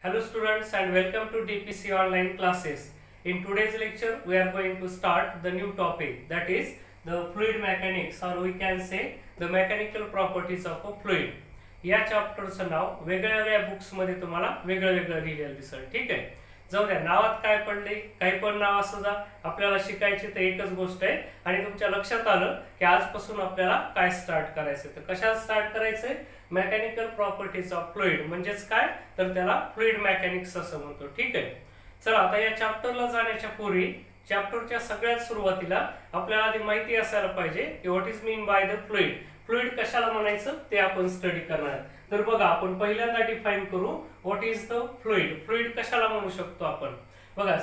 Hello students and welcome to DPC online classes. In today's lecture we are going to start the new topic, that is the fluid mechanics, or we can say the mechanical properties of a fluid. या चॅप्टरचं नाव वेगवेगळ्या books मध्ये तुम्हाला वेगळं लिहिलेलं दिसेल. ठीक आहे, जाऊ द्या, नावात काय पडले काही पण नाव असू द्या, आपल्याला शिकायची तर एकच गोष्ट आहे. आणि तुमच्या लक्षात आलं की आजपासून आपल्याला काय स्टार्ट करायचं. तर कशात स्टार्ट करायचंय? Mechanical properties of fluid. म्हणजेच काय, तर त्याला फ्लुइड मेकॅनिक्स असं म्हणतो. ठीक आहे, चला आता या चॅप्टरला जाण्याच्या पूर्वी चॅप्टरच्या सगळ्यात सुरुवातीला आपल्याला आधी माहिती असायला पाहिजे की what is mean by the fluid. Fluid कशाला म्हणायचं ते आपण स्टडी करणार. तर बघा, आपण पहिल्यांदा डिफाइन करू what is the fluid. Fluid कशाला म्हणू शकतो आपण. बघा,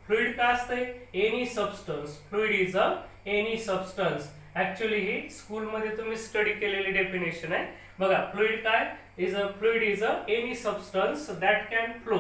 फ्लुइड काय असतंय? Any substance. Fluid is a any substance. Actually he school मध्ये तुम्ही स्टडी केलेली डेफिनेशन आहे. बघा, फ्लुइड काय is a any substance that can flow.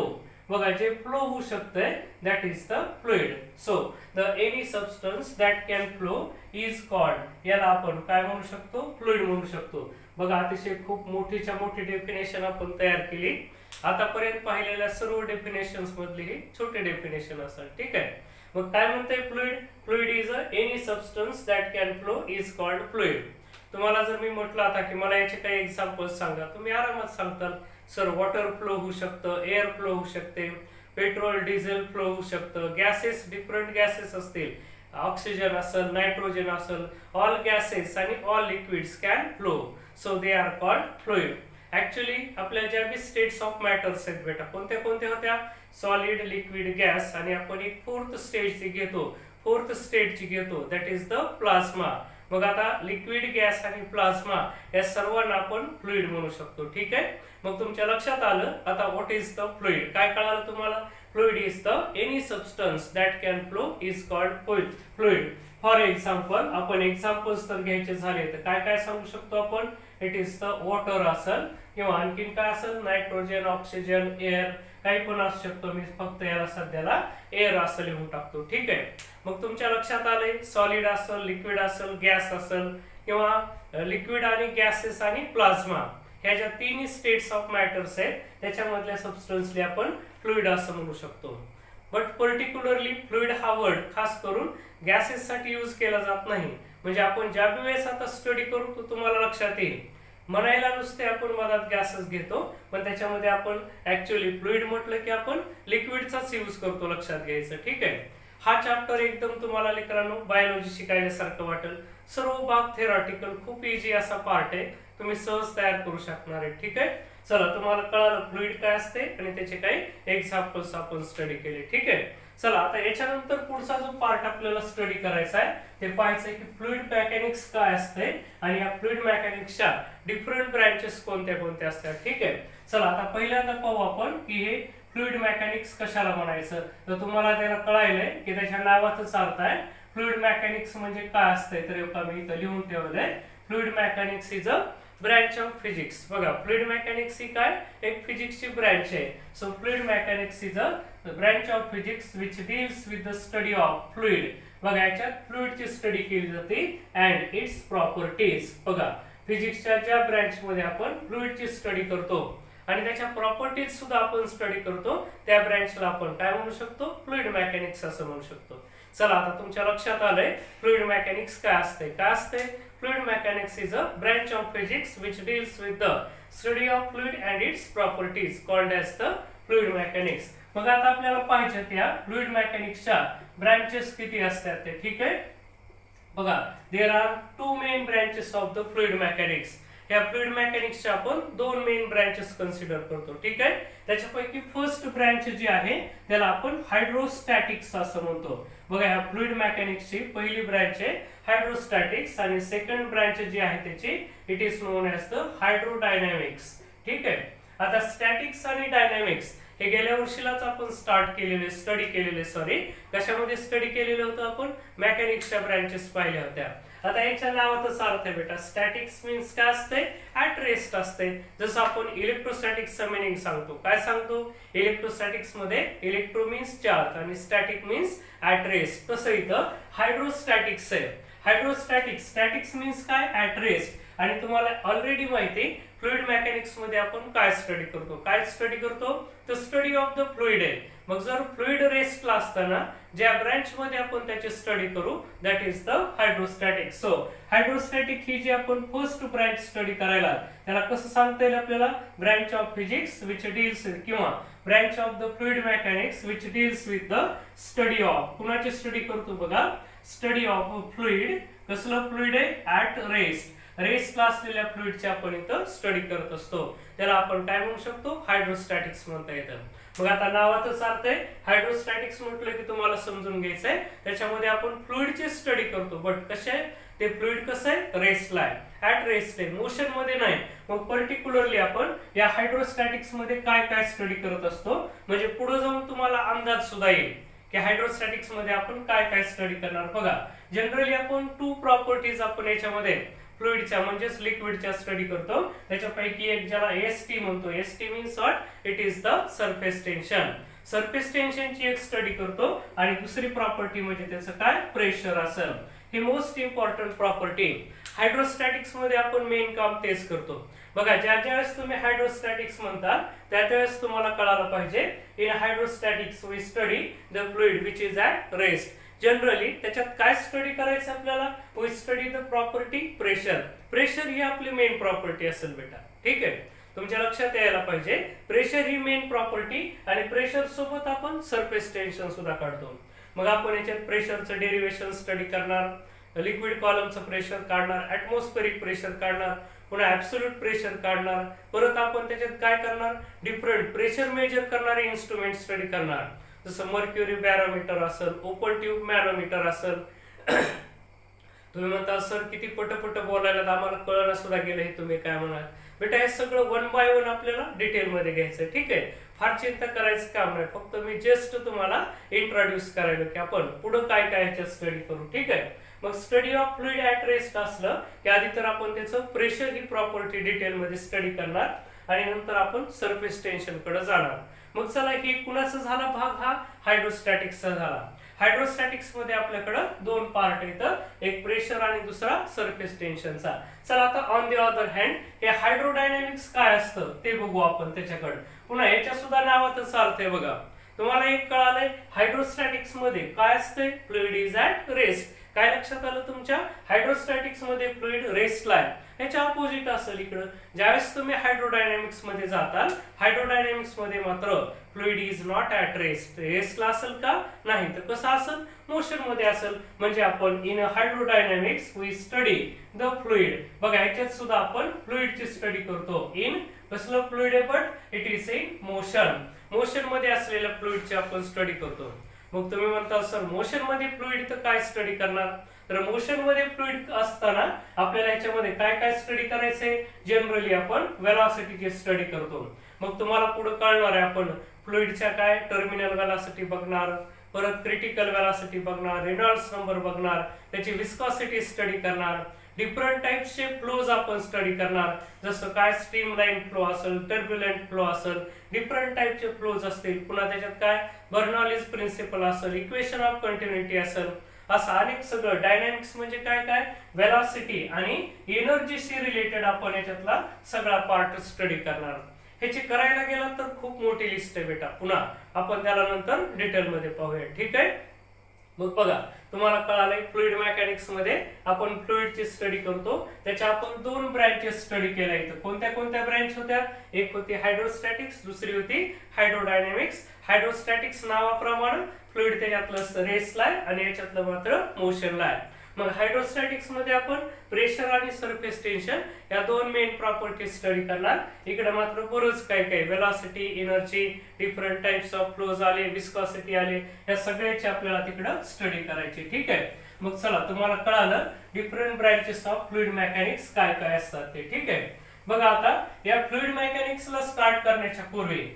बघा, जे फ्लो होऊ शकते that is the fluid. So the any substance that can flow is called. याला आपण काय म्हणू शकतो? फ्लुइड म्हणू शकतो. बघा, अतिशय खूप मोठीच्या मोठी डेफिनेशन आपण तयार केली. आतापर्यंत पाहिलेल्या सर्व डेफिनेशन्स मधली ही छोटे डेफिनेशन असतात. ठीक आहे, मग काय म्हणते fluid? Fluid is a any substance that can flow is called fluid. तुम्हाला जर मी म्हटलं आता की मला याचे काही एक्झाम्पल्स सांगा, तुम्ही आरामात सांगताल सर वॉटर फ्लो होऊ शकतं, एअर फ्लो होऊ शकते, पेट्रोल डिझेल फ्लो होऊ शकतं, गॅसेस डिफरंट गॅसेस असतील, ऑक्सिजन असेल, नायट्रोजन असेल, ऑल गॅसेस आणि all liquids can flow. So they are called fluid. Actually आपल्या ज्या बी स्टेट्स ऑफ मॅटर्स आहेत बेटा, कोणत्या कोणत्या होत्या? Solid, liquid, gas. आणि आपण एक फोर्थ स्टेजची घेतो दॅट इज द प्लाझ्मा. मग आता लिक्विड, गॅस आणि प्लाझ्मा या सर्वांना आपण फ्लुइड म्हणू शकतो. ठीक आहे, मग तुमच्या लक्षात आलं आता व्हॉट इज द फ्लुइड. काय कळालं तुम्हाला? Fluid is the any substance that can flow is called fluid. For example, आपण एक्झाम्पल्स तर घ्यायचे झाले तर काय काय सांगू शकतो आपण? इट इज द वॉटर असेल किंवा आणखीन काय असेल? नायट्रोजन, ऑक्सिजन, एअर, काही पण असू शकतो. मी फक्त याला सध्याला एअर असं लिहून टाकतो. ठीक आहे, मग तुमच्या लक्षात आले सॉलिड असेल, लिक्विड असेल, गॅस असेल किंवा लिक्विड आणि गॅसेस आणि प्लाझ्मा ह्या ज्या तिन्ही स्टेट्स ऑफ मॅटर्स आहेत त्याच्यामधल्या सबस्टन्सला आपण फ्लुइड असं म्हणू शकतो. बट पर्टिक्युलरली फ्लुइड हा वर्ड खास करून गॅसेस साठी यूज केला जात नाही. म्हणजे आपण ज्या वेळेस आता स्टडी करू तो तुम्हाला लक्षात येईल. म्हणायला नुसते आपण मधात गॅसेस घेतो, पण त्याच्यामध्ये आपण ऍक्च्युअली फ्लुइड म्हटलं की आपण लिक्विडचाच यूज करतो. लक्षात घ्यायचं. ठीक आहे, हा चॅप्टर एकदम तुम्हाला लेकरांनो बायोलॉजी शिकायल्यासारखं वाटेल. सर्व भाग थेरॉटिकल, खूप इझी असा पार्ट आहे, तुम्ही सहज तयार करू शकणार आहे. ठीक आहे, चला तुम्हाला कळालं फ्लुइड काय असते आणि त्याचे काही एक्झाम्पल्स आपण स्टडी केले. ठीक आहे, चला आता याच्यानंतर पुढचा जो पार्ट आपल्याला स्टडी करायचा आहे ते पाहायचंय की फ्लुइड मेकॅनिक्स काय असते आणि या फ्लुइड मेकॅनिक्सच्या डिफरंट ब्रँचेस कोणत्या कोणत्या असतात. ठीक आहे, चला आता पहिल्यांदा पाहू आपण की हे फ्लुइड मेकॅनिक्स कशाला म्हणायचं. तर तुम्हाला त्याला कळायलंय की त्याच्या नावातच अर्थ आहे. फ्लुइड मेकॅनिक्स म्हणजे काय असतंय तर मी इथं लिहून ठेवलंय. Fluid mechanics is a branch of physics. बघा, फ्लुइड मेकॅनिक्स ही काय एक फिजिक्सची ब्रँच आहे. So fluid mechanics is a branch of physics which deals with the study of fluid. बघा, याच्यात फ्लुइडची स्टडी केली जाते अँड इट्स प्रॉपर्टीज. बघा, फिजिक्सच्या ज्या ब्रँच मध्ये आपण फ्लुइडची स्टडी करतो आणि त्याच्या प्रॉपर्टीज सुद्धा आपण स्टडी करतो त्या ब्रँचला आपण काय म्हणू शकतो? फ्लुइड मेकॅनिक्स असं म्हणू शकतो. चला आता तुमच्या लक्षात आलंय फ्लुइड मेकॅनिक्स काय असते. Fluid mechanics is a branch of physics which deals with the study of fluid and its properties called as the fluid mechanics. मग आता आपल्याला पाहिजे त्या फ्लुइड मेकॅनिक्सच्या ब्रँचेस किती असतात ते. ठीक आहे, बघा, there are 2 main branches of the fluid mechanics. या फ्लुइड मेकॅनिक्सच्या आपण 2 मेन ब्रँचेस कन्सिडर करतो. ठीक आहे, त्याच्यापैकी फर्स्ट ब्रँच जी आहे त्याला आपण हायड्रोस्टॅटिक्स असं म्हणतो. बघा, ह्या फ्लुइड मेकॅनिक्सची पहिली ब्रँच आहे हायड्रोस्टॅटिक्स आणि सेकंड ब्रँच जी आहे त्याची it is known as the hydrodynamics. ठीक आहे, आता स्टॅटिक्स आणि डायनॅमिक्स हे गेल्या वर्षीलाच आपण स्टडी केलेले कशामध्ये स्टडी केलेलं होतं आपण? मेकॅनिक्सच्या ब्रँचेस पाहिल्या होत्या. आता याच्या नावातच अर्थ आहे बेटा. स्टॅटिक्स मीन्स काय असते? ऍट रेस्ट असते. जसं आपण इलेक्ट्रोस्टॅटिक्सचा मिनिंग सांगतो. काय सांगतो? इलेक्ट्रोस्टॅटिक्स मध्ये इलेक्ट्रो मीन्स चार्ज आणि स्टॅटिक मीन्स ऍट रेस्ट. तसं इथं हायड्रोस्टॅटिक्स आहे. स्टॅटिक्स मीन्स काय? At rest. आणि तुम्हाला ऑलरेडी माहिती फ्लुइड मेकॅनिक्स मेकॅनिक्स मध्ये आपण काय स्टडी करतो तर स्टडी ऑफ द फ्लुइड आहे. मग जर फ्लुइड रेस्टला असताना ज्या ब्रँच मध्ये आपण त्याची स्टडी करू that is the hydrostatic. So hydrostatic ही जी आपण फर्स्ट ब्रँच स्टडी करायला त्याला कसं सांगता येईल आपल्याला, branch of physics which deals किंवा branch of the fluid mechanics which deals with the study of. कुणाची स्टडी करतो बघा, स्टडी ऑफ फ्लुइड. कसलं फ्लुइड आहे, ऍट रेस्टला असलेल्या फ्लुइडची आपण इथं स्टडी करत असतो. त्याला आपण काय म्हणू शकतो, हायड्रोस्टॅटिक्स म्हणता येतं. मग आता नावातच अर्थ आहे, हायड्रोस्टॅटिक्स म्हटलं की तुम्हाला समजून घ्यायचंय त्याच्यामध्ये आपण फ्लुइडची स्टडी करतो. बट कसे आहे ते फ्लुइड, कसं आहे, रेस्टला आहे, ऍट रेस्ट आहे, मोशन मध्ये नाही. मग पर्टिक्युलरली आपण या हायड्रोस्टॅटिक्स मध्ये काय काय स्टडी करत असतो म्हणजे पुढे जाऊन तुम्हाला अंदाज सुद्धा येईल की हायड्रोस्टॅटिक्स मध्ये आपण काय काय स्टडी करणार. बघा जनरली आपण 2 प्रॉपर्टीज आपण याच्यामध्ये फ्लुइडच्या म्हणजेच लिक्विडच्या स्टडी करतो. त्याच्यापैकी एक ज्याला एसटी म्हणतो, ST means what, it is the surface tension. Surface टेन्शनची एक स्टडी करतो आणि दुसरी प्रॉपर्टी म्हणजे त्याचं काय, प्रेशर असेल. ही मोस्ट इम्पॉर्टंट प्रॉपर्टी. हायड्रोस्टॅटिक्स मध्ये आपण मेन काम तेच करतो. बघा ज्या वेळेस तुम्ही हायड्रोस्टॅटिक्स म्हणता त्यावेळेस तुम्हाला कळायला पाहिजे in hydrostatics we study the fluid which is at rest. Generally त्याच्यात काय स्टडी करायचं आपल्याला, we study the property pressure. Pressure ही आपली मेन प्रॉपर्टी असेल बेटा, ठीक आहे, तुमच्या लक्षात यायला पाहिजे. प्रेशर ही मेन प्रॉपर्टी आणि प्रेशर सोबत आपण सरफेस टेन्शन सुद्धा काढतो. मग आपण याच्यात प्रेशरचं डेरिवेशन स्टडी करणार, लिक्विड कॉलमचं प्रेशर काढणार, ऍटमॉस्फेरिक प्रेशर काढणार, पुन्हा ऍब्सोल्यूट प्रेशर काढणार. परत आपण त्याच्यात काय करणार, डिफरंट प्रेशर मेजर करणारे इन्स्ट्रुमेंट स्टडी करणार, जसं मर्क्युरी बॅरोमीटर असेल, ओपन ट्यूब मॅनोमीटर असेल. तुम्ही म्हणता सर किती पटपट बोलायला आम्हाला कळणं सुद्धा गेलं, हे तुम्ही काय म्हणाल बेटा, हे सगळं 1 बाय 1 आपल्याला डिटेल मध्ये घ्यायचं, ठीक आहे. फार चिंता करायचं काम नाही, फक्त मी जस्ट तुम्हाला इंट्रोड्यूस करायला की आपण पुढे काय काय ह्याच्यात स्टडी करू, ठीक आहे. मग study of fluid at rest असलं की आधी तर आपण त्याचं प्रेशर ही प्रॉपर्टी डिटेल मध्ये स्टडी करणार आणि नंतर आपण सरफेस टेन्शन कडे जाणार. मग चला हे कुणाचा झाला भाग, हा हायड्रोस्टॅटिक्सचा झाला. हायड्रोस्टॅटिक्स मध्ये आपल्याकडे 2 पार्ट येतं, एक प्रेशर आणि दुसरा सरफेस टेन्शनचा. चला आता ऑन द अदर हँड हे हायड्रोडायनॅमिक्स काय असतं ते बघू आपण त्याच्याकडे. पुन्हा याच्या सुद्धा नावातच अर्थ आहे बघा. तुम्हाला एक कळालंय हायड्रोस्टॅटिक्स मध्ये काय असतंय, फ्लुइड इज ॲट रेस्ट. काय लक्षात आलं तुमच्या, हायड्रोस्टॅटिक्स मध्ये फ्लुइड रेस्टला आहे. याच्या अपोजिट असेल इकडं, ज्यावेळेस तुम्ही हायड्रोडायनॅमिक्स मध्ये जाताल हायड्रोडायनॅमिक्स मध्ये मात्र fluid is not at rest. रेस्टला असेल का, नाही तर कसं असेल, मोशन मध्ये असेल. म्हणजे आपण in hydrodynamics we study the fluid. बघा याच्यात सुद्धा आपण फ्लुइडची स्टडी करतो. इन कसलं फ्लुइड आहे, but it is in motion. Motion मध्ये असलेल्या फ्लुइडची आपण स्टडी करतो. मग तुम्ही म्हणता सर मोशन मध्ये फ्लुइड तर काय स्टडी करणार, तर मोशन मध्ये फ्लुइड असताना आपल्याला याच्यामध्ये काय काय स्टडी करायचंय, जनरली आपण वेलॉसिटीची स्टडी करतो. मग तुम्हाला पुढे कळणार आहे आपण फ्लुइडच्या काय टर्मिनल वेलॉसिटी बघणार, परत क्रिटिकल वेलॉसिटी बघणार, रेनॉल्ड्स नंबर बघणार, त्याची विस्कॉसिटी स्टडी करणार, डिफरंट टाइप्सचे फ्लोज आपण स्टडी करणार, जसं काय स्ट्रीमलाइन फ्लो असेल, टर्ब्युलंट फ्लो असेल, डिफरंट टाइपचे फ्लोज असतील. पुन्हा त्याच्यात काय बर्नॉलीज प्रिन्सिपल असेल, इक्वेशन ऑफ कंटिन्युटी असेल, असं अनेक सगळं. डायनॅमिक्स म्हणजे काय काय, वेलॉसिटी आणि एनर्जीशी रिलेटेड आपण याच्यातला सगळा पार्ट स्टडी करणार. ह्याची करायला गेला तर खूप मोठी लिस्ट आहे बेटा, पुन्हा आपण त्याला नंतर डिटेल मध्ये पाहूया, ठीक आहे. मग बघा तुम्हाला कळालंय फ्लुइड मेकॅनिक्स मध्ये आपण फ्लुइडची स्टडी करतो. त्याच्या आपण 2 ब्रँचेस स्टडी केल्या इथं. कोणत्या कोणत्या ब्रँच होत्या, एक होती हायड्रोस्टॅटिक्स, दुसरी होती हायड्रोडायनॅमिक्स. हायड्रोस्टॅटिक्स नावाप्रमाणे फ्लुइड त्याच्यातलं रेस्टला आहे आणि याच्यातलं मात्र मोशनला आहे. मग हायड्रोस्टॅटिक्स मध्ये आपण प्रेशर आणि सरफेस टेन्शन या 2 मेन प्रॉपर्टी स्टडी करणार. इकडे मात्र बरंच काय काय velocity, energy, different types of flows आले, विस्कॉसिटी आले, या सगळ्याची आपल्याला तिकडे स्टडी करायची, ठीक आहे. मग चला तुम्हाला कळालं different branches of fluid mechanics काय काय असतात ते, ठीक आहे. बघा आता या फ्लुइड मेकॅनिक्सला स्टार्ट करण्याच्या पूर्वी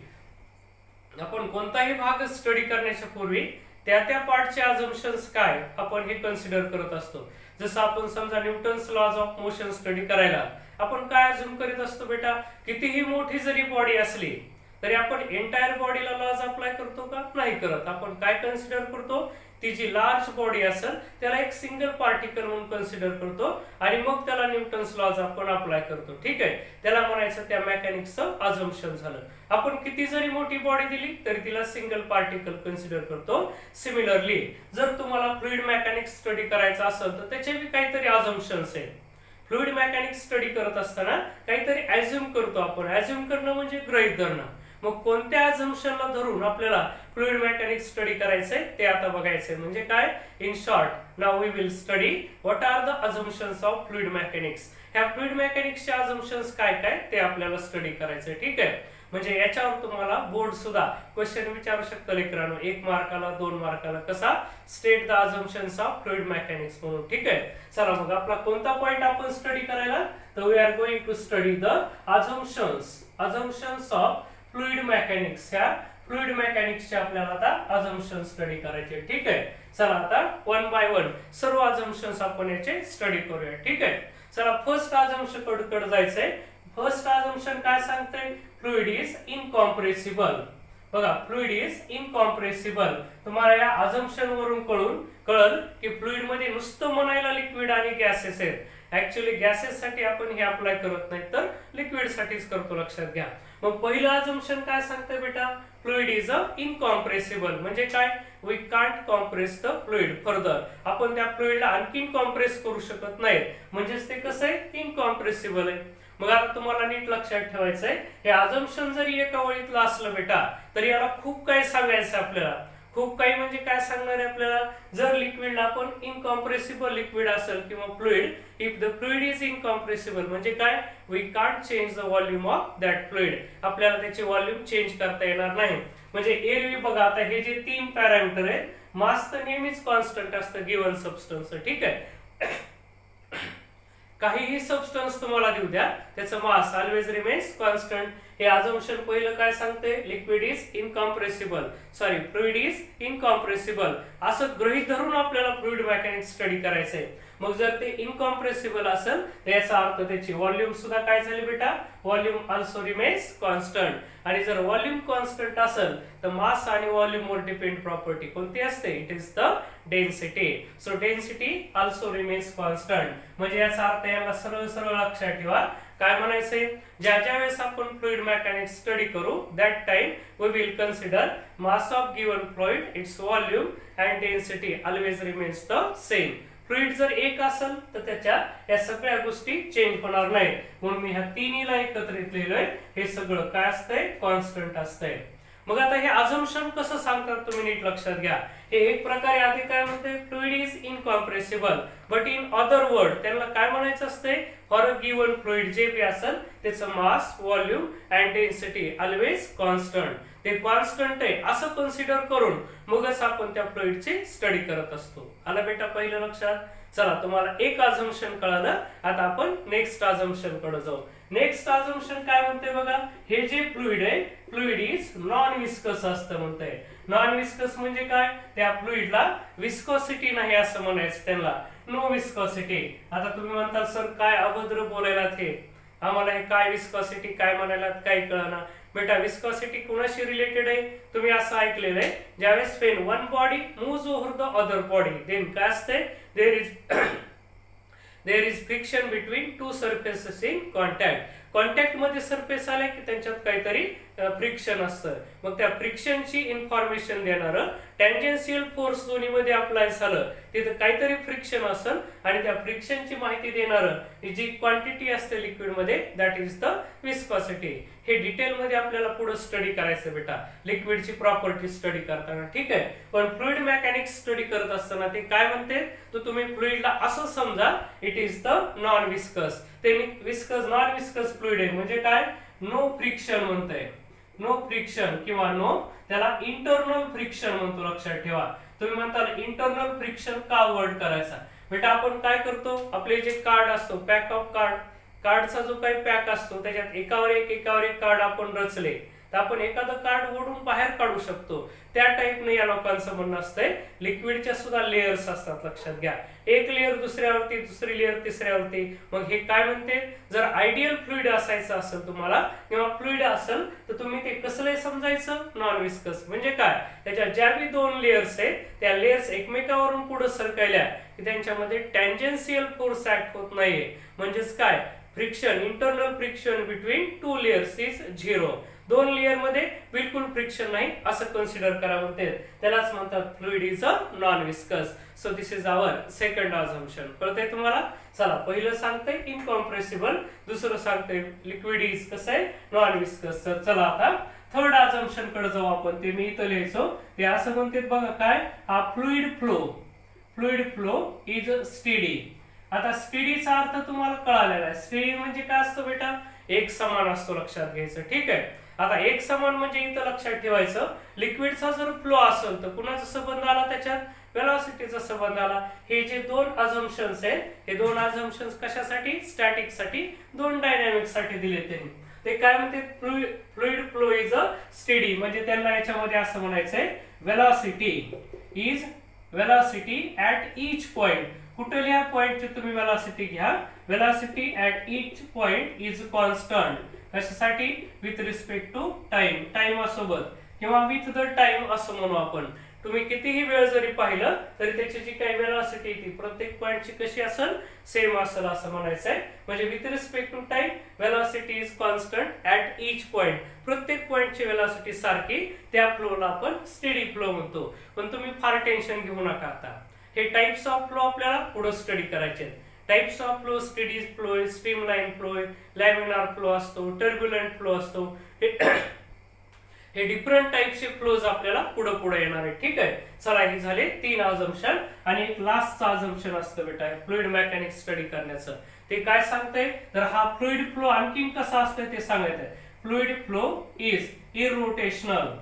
आपण कोणताही भाग स्टडी करण्याच्या पूर्वी त्या पार्टचे अझम्पशन्स काय आपण हे कन्सिडर करत असतो. जसं आपण समजा Newton's laws of motion study करायला आपण काय अज्युम करीत असतो बेटा, कितीही मोठी जरी बॉडी असली तरी आपण एंटायर बॉडीला लॉज अप्लाय करतो का, नाही करत. आपण काय कन्सिडर करतो, ती जी लार्ज बॉडी असेल त्याला एक सिंगल पार्टिकल म्हणून कन्सिडर करतो आणि मग त्याला न्यूटन्स लॉज आपण अप्लाय करतो. ठीक आहे, त्याला म्हणायचं त्या मेकॅनिक्सचं अझम्पशन झालं. आपण किती जरी मोठी बॉडी दिली तरी तिला सिंगल पार्टिकल कन्सिडर करतो. सिमिलरली जर तुम्हाला फ्लुइड मेकॅनिक्स स्टडी करायचा असेल तर त्याचे बी काहीतरी अझम्पशन्स आहेत. फ्लुइड मेकॅनिक्स स्टडी करत असताना काहीतरी ॲझ्युम करतो आपण. ॲझ्युम करणं म्हणजे गृहीत धरणं. मग कोणत्या अझम्पशनला धरून आपल्याला फ्लुइड मेकॅनिक्स स्टडी करायचंय ते आता बघायचंय. म्हणजे काय, in short now we will study what are the assumptions of fluid mechanics. ह्या फ्लुइड मेकॅनिक्सचे अझम्पशन्स काय काय ते आपल्याला स्टडी करायचंय. ठीक आहे, म्हणजे याच्यावर तुम्हाला बोर्ड सुद्धा क्वेश्चन विचारू शकतं लेकरांनो, 1 मार्काला 2 मार्काला. कसा, state the assumptions of fluid mechanics म्हणून. ठीक आहे, चला मग आपला कोणता पॉइंट आपण स्टडी करायला, तर we are going to study the assumptions of fluid mechanics. ह्या फ्लुइड मेकॅनिक्सचे आपल्याला आता अझम्पशन स्टडी करायचे. ठीक आहे, चला आता 1 बाय 1 सर्व अझम्पशन्स आपण याचे स्टडी करूया. ठीक आहे, चला फर्स्ट अझम्पशन कडे जायचंय. फर्स्ट अझम्पशन काय सांगतंय, फ्लुइड इज इनकॉम्प्रेसिबल. बघा, फ्लुइड इज इनकॉम्प्रेसिबल. तुम्हाला या अझम्पशन वरून कळल की फ्लुइड मध्ये नुसतं म्हणायला लिक्विड आणि गॅसेस आहेत. ऍक्च्युअली गॅसेस साठी आपण हे अप्लाय करत नाही तर लिक्विड साठीच करतो, लक्षात घ्या. मग पहिलं अझम्पशन काय सांगतंय बेटा, फ्लुइड इज इनकॉम्प्रेसिबल. म्हणजे काय, we can't compress the fluid further. आपण त्या फ्लुइडला आणखीन कॉम्प्रेस करू शकत नाही, म्हणजेच ते कसं आहे, इनकॉम्प्रेसिबल आहे. मग आता तुम्हाला नीट लक्षात ठेवायचंय, हे अझम्पशन जरी एका वळीतलं असलं बेटा तरी याला खूप काही सांगायचं आपल्याला. खूप काही म्हणजे काय सांगणार आहे आपल्याला, जर लिक्विडला आपण इनकॉम्प्रेसिबल लिक्विड असेल किंवा fluid, if the fluid is incompressible म्हणजे काय, we can't change the volume of that fluid. आपल्याला त्याची व्हॉल्यूम चेंज करता येणार नाही. म्हणजे एरवी बघा, आता हे जे 3 पॅरामीटर आहेत, मास तर नेहमीच कॉन्स्टंट असतं गिव्हन सबस्टन्स. ठीक आहे, काहीही सबस्टन्स तुम्हाला देऊ द्या, त्याचं मास ऑलवेज रिमेन्स कॉन्स्टंट. हे अझम्पशन पहिलं काय सांगते, liquid is incompressible, sorry fluid is incompressible. असं गृहीत धरून आपल्याला फ्लुइड मेकॅनिक्स स्टडी करायचंय. मग जर ते इनकॉम्प्रेसिबल असेल तर याचा अर्थ त्याची व्हॉल्यूम सुद्धा काय झाली बेटा, व्हॉल्यूम ऑल्सो रिमेन्स कॉन्स्टंट. आणि जर व्हॉल्यूम कॉन्स्टंट असेल तर मास आणि व्हॉल्यूम वर डिपेंड प्रॉपर्टी कोणती असते, it is the density. So density also remains constant. म्हणजे याचा अर्थ याला सरळ सरळ लक्षात ठेवा. काय म्हणायचंय, ज्या वेळेस आपण फ्लुइड मेकॅनिक्स स्टडी करू that time we will consider mass of given fluid, its volume and density always remains the same. Fluid जर एक असेल तर त्याच्या या सगळ्या गोष्टी चेंज होणार नाही. म्हणून मी ह्या तिन्हीला एकत्रित लिहिलंय. हे सगळं काय असतंय, कॉन्स्टंट असतंय. मग आता हे अझम्पशन कसं सांगतात तुम्ही नीट लक्षात घ्या. हे एक प्रकारे आधी काय म्हणते, fluid is incompressible but in other word त्यांना काय म्हणायचं असते, फॉर अ गिव्हन फ्लुइड जे बी असेल त्याचं mass, volume and density always constant. ते कॉन्स्टंट आहे असं कन्सिडर करून मगच आपण त्या फ्लुइडची स्टडी करत असतो. आलं बेटा पहिलं लक्षात. चला, तुम्हाला एक अझम्पशन कळालं. आता आपण नेक्स्ट अझम्पशन कडे जाऊ. नेक्स्ट अझम्पशन काय म्हणते बघा, हे जे फ्लुइड आहे, फ्लुइड इज नॉन विस्कस असतं म्हणतंय. नॉन विस्कस म्हणजे काय, त्या फ्लुइडला विस्कोसिटी नाही असं म्हणायचं, त्यांना नो विस्कोसिटी. आता तुम्ही म्हणताल सर काय अभद्र बोलायला हे, आम्हाला हे काय विस्कोसिटी काय म्हणायला काही कळना. बेटा विस्कोसिटी कुणाशी रिलेटेड आहे, तुम्ही असं ऐकलेलं आहे, ज्यावेळेस when one body moves over the other body then काय असते, there is friction between two surfaces in contact. Contact मध्ये सरफेस आले की त्यांच्यात काहीतरी फ्रिक्शन असतं. मग त्या फ्रिक्शनची इन्फॉर्मेशन देणारं टँजेन्शियल फोर्स दोन्ही मध्ये अप्लाय झालं, तिथं काहीतरी फ्रिक्शन असेल आणि त्या फ्रिक्शनची माहिती देणारं जी क्वांटिटी असते लिक्विड मध्ये दॅट इज द विस्कोसिटी. हे डिटेल मध्ये आपल्याला पुढे स्टडी करायचं बेटा, लिक्विडची प्रॉपर्टी स्टडी करताना. ठीक आहे, पण फ्लुइड मेकॅनिक्स स्टडी करत असताना ते काय म्हणते, तर तुम्ही फ्लुइडला असं समजा it is the non viscous. ते विस्कस नॉन विस्कस फ्लुइड आहे म्हणजे काय, नो फ्रिक्शन म्हणतंय. नो फ्रिक्शन किंवा नो त्याला इंटरनल फ्रिक्शन म्हणतो, लक्षात ठेवा. तुम्ही म्हणताल इंटरनल फ्रिक्शन का अवॉइड करायचा, बेटा आपण काय करतो, आपले जे कार्ड असतो, पॅक ऑफ कार्डचा जो काही पॅक असतो त्याच्यात एकावर एक कार्ड आपण रचले. तर आपण एखादं कार्ड ओढून बाहेर काढू शकतो, त्या टाईपने या लोकांचं म्हणणं असतंय. लिक्विडच्या सुद्धा लेयर्स असतात, लक्षात घ्या. एक लेअर दुसऱ्यावरती, दुसरी लेअर तिसऱ्यावरती. मग हे काय म्हणते, जर आयडियल फ्लुइड असायचं असेल तुम्हाला किंवा फ्लुइड असेल तर तुम्ही ते कसं समजायचं, नॉन विस्कस. म्हणजे काय, त्याच्या ज्या बी दोन लेयर्स आहेत त्या लेयर्स एकमेकावरून पुढे सरकायल्या की त्यांच्यामध्ये टँजेन्शियल फोर्स ऍक्ट होत नाहीये. म्हणजेच काय, friction, internal friction between two layers is zero. दोन लेयर मध्ये बिलकुल फ्रिक्शन नाही असं कन्सिडर करा म्हणते. त्यालाच म्हणतात fluid is a non viscous. So this is our second assumption. कळतंय तुम्हाला. चला, पहिलं सांगतंय इनकॉम्प्रेसिबल, दुसरं सांगतंय लिक्विड इज कसं आहे, नॉन विस्कस. तर चला आता थर्ड अझम्पशन कडे जाऊ आपण. ते मी इथं लिहायचो. ते असं म्हणते बघा, काय, हा फ्लुइड फ्लो इज स्टेडी. आता स्टेडीचा अर्थ तुम्हाला कळालेला आहे. स्टेडी म्हणजे काय असतं बेटा, एक समान असतो, लक्षात घ्यायचं. ठीक आहे. आता एक समान म्हणजे इथं लक्षात ठेवायचं, लिक्विडचा जर फ्लो असेल तर कुणाचा संबंध आला त्याच्यात, वेलॉसिटीचा संबंध आला. हे जे दोन अझम्पशन्स आहेत, हे दोन अझम्पशन्स कशासाठी, स्टॅटिक साठी, दोन डायनॅमिक साठी दिले त्यांनी. ते काय म्हणते, fluid flow is a steady. म्हणजे त्यांना याच्यामध्ये असं म्हणायचंय, वेलॉसिटी ऍट ईच पॉइंट. कुठल्या पॉइंटची तुम्ही वेलॉसिटी घ्या, velocity at each point is constant. कशासाठी, विथ रिस्पेक्ट टू टाइम, टाइमासोबत किंवा विथ द टाइम असं म्हणू आपण. तुम्ही कितीही वेळ जरी पाहिलं तरी त्याची जी काही वेलॉसिटी ती प्रत्येक पॉइंटची कशी असेल, सेम असेल असं म्हणायचंय. म्हणजे with respect to time velocity is constant at each point. प्रत्येक पॉइंटची वेलॉसिटी सारखी, त्या फ्लोला आपण स्टेडी फ्लो म्हणतो. पण तुम्ही फार टेन्शन घेऊ नका. आता हे टाइप्स ऑफ फ्लो आपल्याला पुढे स्टडी करायचे. Types of flow, steady flow, streamline flow, laminar flow असतो, टर्ब्युलंट फ्लो असतो. हे डिफरंट टाइपचे फ्लोज आपल्याला पुढे येणार आहे. ठीक आहे. चला, हे झाले 3 अझम्पशन. आणि एक लास्टचा अझम्पशन असतं बेटा फ्लुइड मेकॅनिक्स स्टडी करण्याचं. ते काय सांगतंय, तर हा फ्लुइड फ्लो आणखीन कसा असतोय ते सांगायचंय. Fluid flow is irrotational.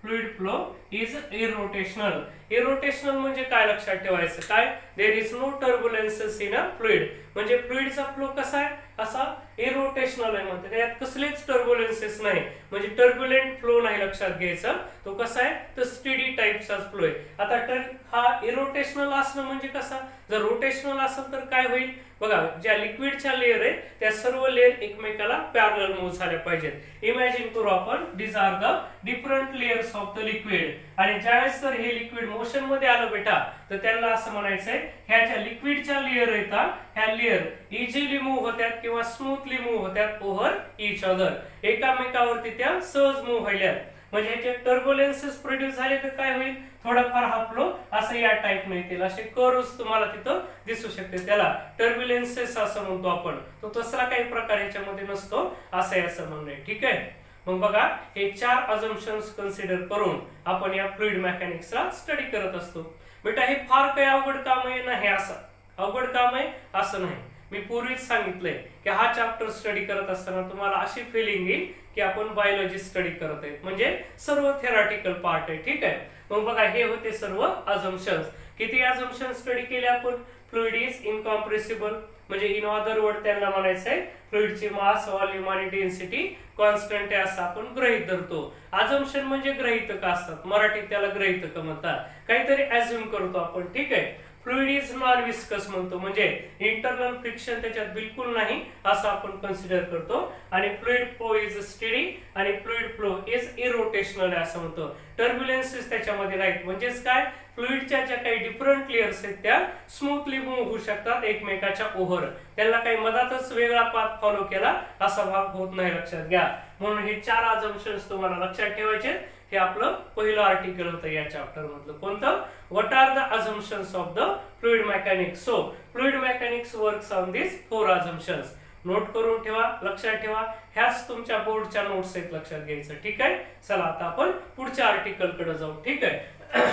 Fluid flow is irrotational. Irrotational म्हणजे काय, लक्षात ठेवायचं, काय, there is no turbulences in a fluid. म्हणजे फ्लुइडचा फ्लो कसा आहे, असा इरोटेशनल आहे म्हणते. त्यात कसलेच टर्ब्युलन्सेस नाही, म्हणजे टर्ब्युलंट फ्लो नाही, लक्षात घ्यायचं. तो कसा आहे, तर स्टेडी टाइपचा फ्लो आहे. आता हा इरोटेशनल असणं म्हणजे कसा, जर रोटेशनल असेल तर काय होईल बघा, ज्या लिक्विडच्या लेअर आहेत त्या सर्व लेअर एकमेकाला पॅरलल मूव्ह झाल्या पाहिजेत. इमॅजिन करू आपण, these are the different layers of the liquid. आणि ज्यावेळेस जर हे लिक्विड मोशन मध्ये आलं बेटा तर त्यांना असं म्हणायचंय, ह्या ज्या लिक्विडच्या लेअर येतात ह्या लेअर इझिली मूव्ह होत्यात किंवा स्मूथली मूव्ह होत्यात ओव्हर इच अदर. एकामेकावरती त्या सहज मूव्ह व्हायल्यात. म्हणजे ह्याचे टर्ब्युलन्सेस प्रोड्यूस झाले तर काय होईल, थोडाफार हा फ्लो असं या टाइपने येतील. असे कर्व्स तुम्हाला तिथं दिसू शकते. त्याला टर्ब्युलन्सेस असं म्हणतो आपण. तो तसला काही प्रकार ह्याच्यामध्ये नसतो, असं म्हणणं आहे. ठीक आहे. मग बघा, हे 4 अझम्पशन्स कन्सिडर करून आपण या फ्लुइड मेकॅनिक्सला स्टडी करत असतो. बेटा हे फार काही अवघड काम आहे ना, हे असं अवघड काम आहे असं नाही. मी पूर्वीच सांगितलंय की हा चॅप्टर स्टडी करत असताना तुम्हाला अशी फिलिंग येईल की आपण बायोलॉजी स्टडी करत आहे, म्हणजे सर्व थेरॉटिकल पार्ट आहे. ठीक आहे. मग बघा, हे होते सर्व अझम्पशन्स. किती अझम्पशन्स स्टडी केले आपण. फ्लुइड इज इनकॉम्प्रेसिबल, म्हणजे इन अदर वर्ड त्यांना म्हणायचंय फ्लुइडची मास, व्हॉल्यूम आणि डेन्सिटी कॉन्स्टंट आहे असं आपण गृहीत धरतो. अझम्पशन म्हणजे गृहीतक असतात, मराठीत त्याला गृहीतक म्हणतात. काहीतरी अझ्युम करतो आपण. ठीक आहे. फ्लुइड इज नॉन विस्कस म्हणतो, म्हणजे इंटरनल फ्रिक्शन त्याच्यात बिलकुल नाही असं आपण कन्सिडर करतो. आणि फ्लुइड फ्लो इज स्टेडी आणि फ्लुइड फ्लो इज इरोटेशनल असं म्हणतो. टर्ब्युलन्सेस त्याच्यामध्ये नाहीत. म्हणजेच काय, फ्लुइडच्या ज्या काही डिफरंट लेयर्स आहेत त्या स्मूथली मूव्ह होऊ शकतात एकमेकाच्या ओव्हर. त्यांना काही मधातच वेगळा पाथ फॉलो केला असा भाग होत नाही, लक्षात घ्या. म्हणून हे 4 अझम्पशन्स तुम्हाला लक्षात ठेवायचे. हे आपलं पहिलं आर्टिकल होतं या चॅप्टर मधलं. कोणतं, what are the assumptions of the fluid mechanics. So fluid mechanics works on this 4 assumptions. Note करून ठेवा, लक्षात ठेवा. ह्याच तुमच्या बोर्डच्या नोट्स आहेत, लक्षात घ्यायचं. ठीक आहे. चला आता आपण पुढच्या आर्टिकल कडे जाऊ. ठीक आहे.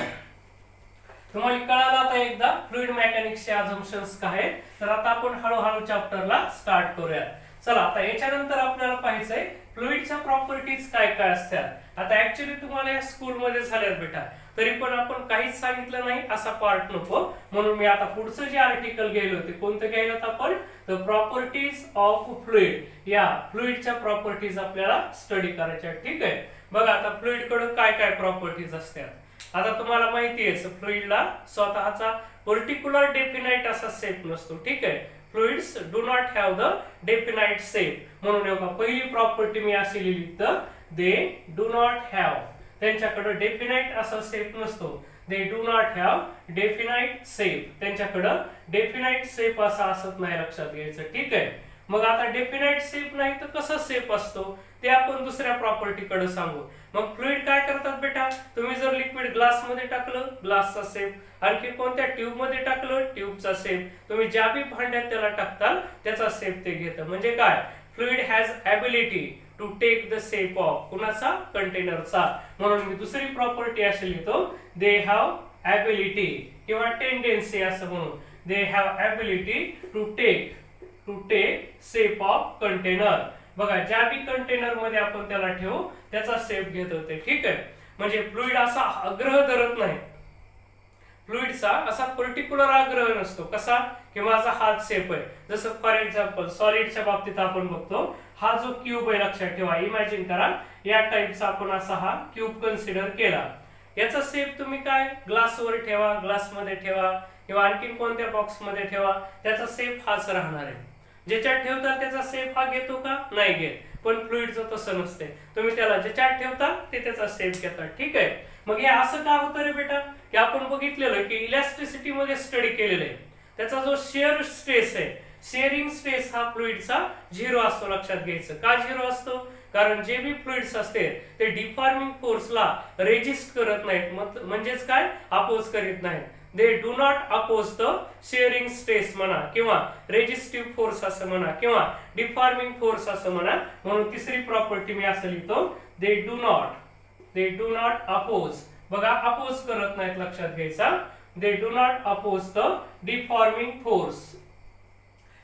तुम्हाला कळालं आता एकदा फ्लुइड मेकॅनिक्सचे अझम्पशन्स काय आहेत. तर आता आपण हळूहळू चॅप्टरला स्टार्ट करूया. चला, आता याच्यानंतर आपल्याला पाहायचंय फ्लुइडच्या प्रॉपर्टीज काय काय असतात. आता ऍक्च्युली तुम्हाला या स्कूलमध्ये झाल्यात बेटा, तरी पण आपण काहीच सांगितलं नाही असा पार्ट नको, म्हणून मी आता पुढचं जे आर्टिकल घ्यायला होते कोणतं घ्यायला आपण, द प्रॉपर्टीज ऑफ फ्लुइड, या फ्लुइडच्या प्रॉपर्टीज आपल्याला स्टडी करायच्या. ठीक आहे, बघा आता फ्लुइड कडे काय काय प्रॉपर्टीज असतात. आता तुम्हाला माहिती आहे फ्लुइडला स्वतःचा पर्टिक्युलर डेफिनाइट असा शेप नसतो. ठीक आहे, fluids do not have the definite shape, म्हणून बघा पहिली प्रॉपर्टी मी अशी लिहिली तर दे डू नॉट हॅव, त्यांच्याकडे डेफिनाइट असा शेप नसतो. दे do not have definite shape, त्यांच्याकडे डेफिनाइट शेप असा असत नाही, लक्षात घ्यायचं. ठीक आहे, मग आता डेफिनाइट शेप नाही तर कसा शेप असतो ते आपण दुसऱ्या प्रॉपर्टी कडे सांगू. मग फ्लुइड काय करतात बेटा, तुम्ही जर लिक्विड ग्लास मध्ये टाकलं ग्लासचा शेप, आणखी कोणत्या ट्यूब मध्ये टाकलं ट्यूबचा शेप, तुम्ही ज्या बी भांड्यात त्याला टाकताल त्याचा शेप ते घेतं. म्हणजे काय, fluid has ability to take the shape of कुणाचा, कंटेनरचा. म्हणून मी दुसरी प्रॉपर्टी अशी लिहितो, दे हॅव ॲबिलिटी किंवा टेंडेन्सी असं म्हणून, they have ability to take shape of container. बघा ज्या बी कंटेनर मध्ये आपण त्याला ठेवू त्याचा शेप घेत होते. ठीक आहे, म्हणजे फ्लुइड असा आग्रह धरत नाही, फ्लुइडचा असा पर्टिक्युलर आग्रह नसतो. कसा, की माझा हाच शेप आहे. जसं फॉर एक्झाम्पल सॉलिडच्या बाबतीत आपण बघतो, हा जो क्यूब आहे लक्षात ठेवा, इमॅजिन करा या टाइपचा आपण असा हा क्यूब कन्सिडर केला. याचा शेप तुम्ही काय ग्लासवर ठेवा, ग्लासमध्ये ठेवा किंवा आणखी कोणत्या बॉक्स मध्ये ठेवा, त्याचा शेप हाच राहणार आहे. ज्याच्यात ठेवता त्याचा शेप हा घेतो का, नाही घेत. पण फ्लुइडचं तसं नसते, तुम्ही त्याला ज्याच्यात ठेवता ते त्याचा शेप घेतात. ठीक आहे, मग हे असं का होतं रे बेटा, की आपण बघितलेलं की इलॅस्टिसिटी मध्ये स्टडी केलेलं आहे, त्याचा जो शेअर स्ट्रेस आहे, शेअरिंग स्ट्रेस हा फ्लुइडचा 0 असतो. लक्षात घ्यायचं. का 0 असतो, कारण जे बी फ्लुइड्स असते ते डिफॉर्मिंग फोर्सला रेजिस्ट करत नाहीत, म्हणजेच काय, अपोज करीत नाहीत. They do not oppose the shearing stress म्हणा किंवा रेजिस्टिव्ह फोर्स असं म्हणा किंवा डिफॉर्मिंग फोर्स असं म्हणा. म्हणून तिसरी प्रॉपर्टी मी असं लिहितो, दे डू नॉट अपोज. बघा अपोज करत नाहीत, लक्षात घ्यायचा. They do not oppose the deforming force,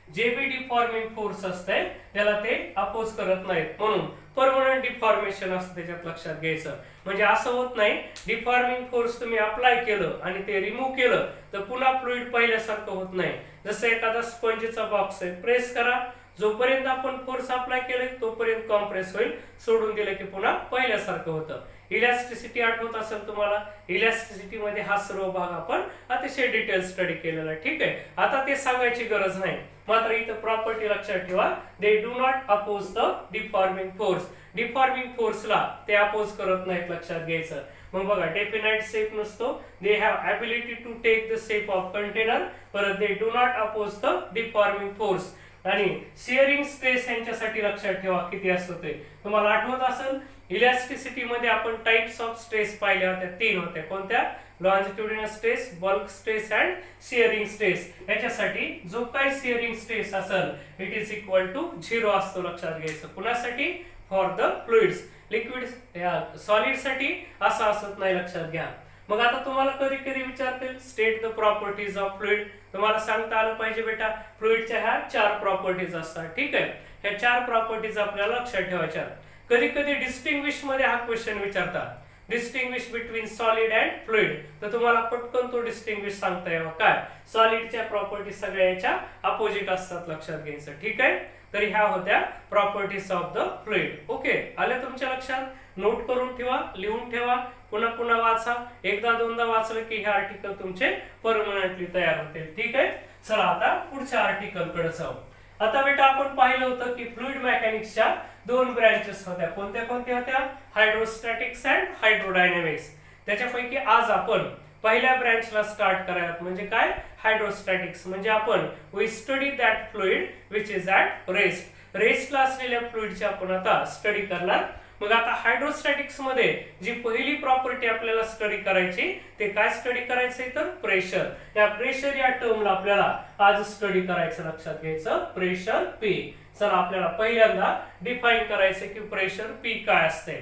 जे बी डिफॉर्मिंग फोर्स असते त्याला ते अपोज करत नाहीत, म्हणून परमनंट डिफॉर्मेशन असतं त्याच्यात, लक्षात घ्यायचं. म्हणजे असं होत नाही डिफॉर्मिंग फोर्स तुम्ही अप्लाय केलं आणि ते रिमूव्ह केलं तर पुन्हा फ्लुइड पहिल्यासारखं होत नाही. जसं एखादा स्पंजचा बॉक्स आहे, प्रेस करा, जोपर्यंत आपण फोर्स अप्लाय केले तोपर्यंत कॉम्प्रेस होईल, सोडून दिलं की पुन्हा पहिल्यासारखं होतं. इलॅस्टिसिटी आठवत असेल तुम्हाला, इलॅस्टिसिटी मध्ये हा सर्व भाग आपण अतिशय डिटेल स्टडी केलेला. ठीक आहे, आता ते सांगायची गरज नाही, मात्र इथं प्रॉपर्टी लक्षात ठेवा, they do not oppose the deforming force. Deforming फोर्सला ते अपोज करत नाहीत, लक्षात घ्यायचं. मग बघा डेफिनाइट शेप नसतो, they have ability to take the shape of container, परत they do not oppose the deforming force. आणि शिअरिंग स्ट्रेस यांच्यासाठी लक्षात ठेवा किती असते. तुम्हाला आठवत असेल इलॅस्टिसिटी मध्ये आपण टाइप्स ऑफ स्ट्रेस पाहिल्या होत्या, 3 होत्या. कोणत्या, longitudinal stress, bulk stress and shearing stress. याच्यासाठी जो काही शिअरिंग स्ट्रेस असेल इट इज इक्वल टू 0 असतो, लक्षात घ्यायचं. कुणासाठी, for the fluids. Liquid solid साठी असं असत नाही, लक्षात घ्या. मग आता तुम्हाला कधी कधी विचारतील state the properties of fluid, तुम्हाला सांगता आलं पाहिजे बेटा फ्लुइडच्या ह्या 4 प्रॉपर्टीज असतात. ठीक आहे, ह्या 4 प्रॉपर्टीज आपल्याला लक्षात ठेवायच्या. कधी कधी डिस्टिंग्विश मध्ये हा क्वेश्चन विचारतात, distinguish between solid and fluid, तर तुम्हाला पटकन तो डिस्टिंग्विश सांगता यावा. काय, सॉलिडच्या प्रॉपर्टी सगळ्या याच्या अपोजिट असतात, लक्षात घ्यायचं. ठीक आहे, तर ह्या होत्या properties of the fluid. Okay, आल्या तुमच्या लक्षात, नोट करून ठेवा, लिहून ठेवा, पुन्हा पुन्हा वाचा. एकदा दोनदा वाचलं की हे आर्टिकल तुमचे परमनंटली तयार होतील. ठीक आहे, चला आता पुढच्या आर्टिकल कडे जाऊ. आता बेटा आपण पाहिलं होतं की फ्लुइड मेकॅनिक्सच्या 2 ब्रँचेस होत्या. कोणत्या कोणत्या होत्या, हायड्रोस्टॅटिक्स अँड हायड्रोडायनॅमिक्स. त्याच्यापैकी आज आपण पहिल्या ब्रँचला स्टार्ट करायला, म्हणजे काय, हायड्रोस्टॅटिक्स. म्हणजे आपण we study that fluid which is at rest. रेस्टला असलेल्या फ्लुइडची आपण आता स्टडी करणार. मग आता हायड्रोस्टॅटिक्स मध्ये जी पहिली प्रॉपर्टी आपल्याला स्टडी करायची ते काय स्टडी करायचंय तर प्रेशर. या प्रेशर या टर्मला आपल्याला आज स्टडी करायचं, लक्षात घ्यायचं. Pressure P. चला आपल्याला पहिल्यांदा डिफाइन करायचं की प्रेशर पी काय असते.